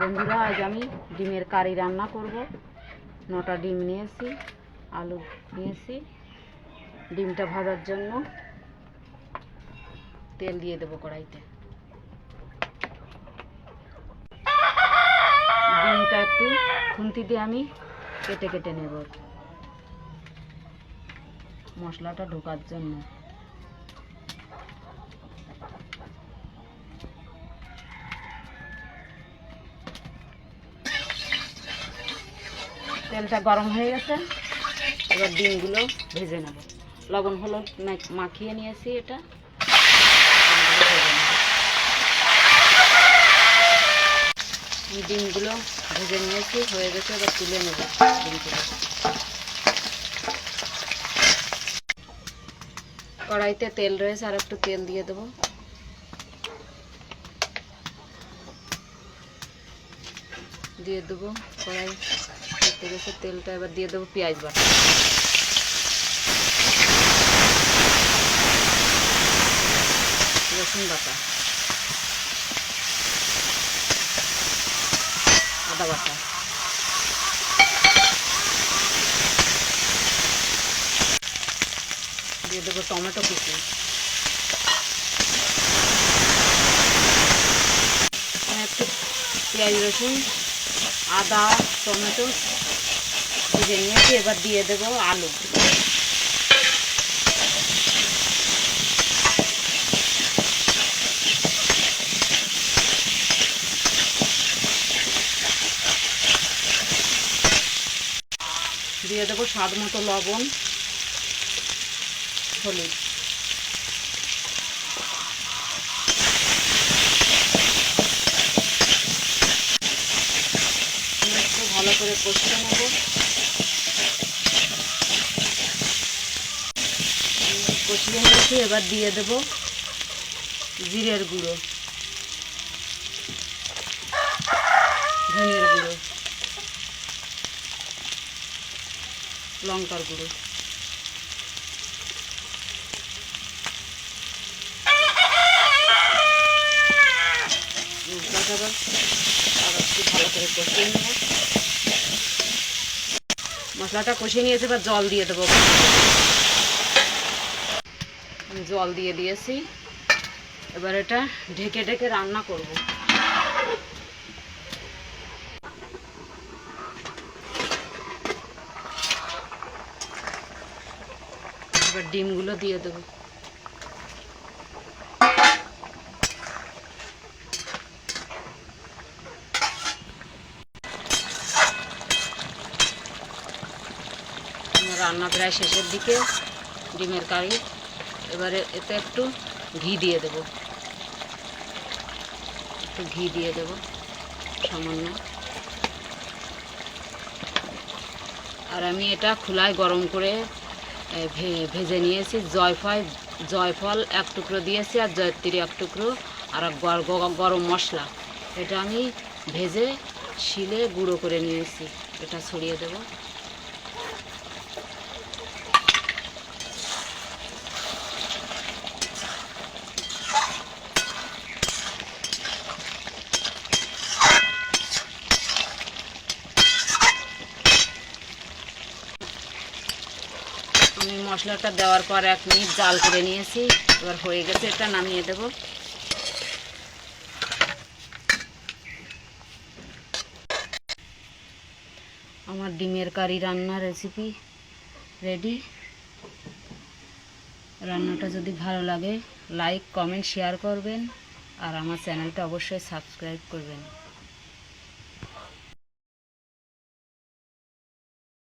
বন্ধুরা, আজ আমি ডিমের কারি রান্না করব। 9টা ডিম নিয়েছি, আলু নিয়েছি। ডিমটা ভাজার জন্য তেল দিয়ে দেবো কড়াইতে। ডিমটা একটু খুন্তি দিয়ে আমি কেটে কেটে নেব মশলাটা ঢোকার জন্য। তেলটা গরম হয়ে গেছে, এবার ডিমগুলো ভেজে নেব। লবণ হলুদ মাখিয়ে নিয়েছি, এটা ডিমগুলো ভেজে নিয়েছি, হয়ে গেছে। এবার তুলে নেব ডিমগুলো। কড়াইতে তেল রয়েছে, আর একটু তেল দিয়ে দেবো। দিয়ে দেবো কড়াই করতে গেছে তেলটা। এবার দিয়ে দেবো পেঁয়াজ বাটা, রসুন বাটা, আদা বাটা, দিয়ে দেবো টমেটো কুচি, একটু পেঁয়াজ রসুন আদা টমেটো ভেজে নিয়েছি। এবার দিয়ে দেবো আলু। দিয়ে দেবো স্বাদ মতো লবণ, হলুদ। একটু ভালো করে কষিয়ে নেব। কষিয়ে নিয়েছি, এবার দিয়ে দেব জিরের গুঁড়ো, ধনিয়ার গুঁড়ো, লঙ্কার গুঁড়ো। মশলাটা আর একটু ভালো করে কষিয়ে নেব। মশলাটা কষিয়ে নিয়েছে, এবার জল দিয়ে দেবো। জল দিয়ে দিয়েছি, এবার এটা ঢেকে ঢেকে রান্না করব। এবার ডিমগুলো দিয়ে দেবো। রান্না প্রায় শেষের দিকে ডিমের কারি। এবারে এতে একটু ঘি দিয়ে দেবো, একটু ঘি দিয়ে দেবো সামান্য। আর আমি এটা খোলায় গরম করে ভেজে নিয়েছি। জয়ফল 1 টুকরো দিয়েছি, আর জয়ত্রী 1 টুকরো, আর গরম মশলা। এটা আমি ভেজে শিলে গুঁড়ো করে নিয়েছি, এটা ছড়িয়ে দেবো। আমি মশলাটা দেওয়ার পর 1 মিনিট জাল করে নিয়েছি। এবার হয়ে গেছে, এটা নামিয়ে দেব। আমার ডিমের কারি রান্নার রেসিপি রেডি। রান্নাটা যদি ভালো লাগে লাইক কমেন্ট শেয়ার করবেন, আর আমার চ্যানেলটা অবশ্যই সাবস্ক্রাইব করবেন।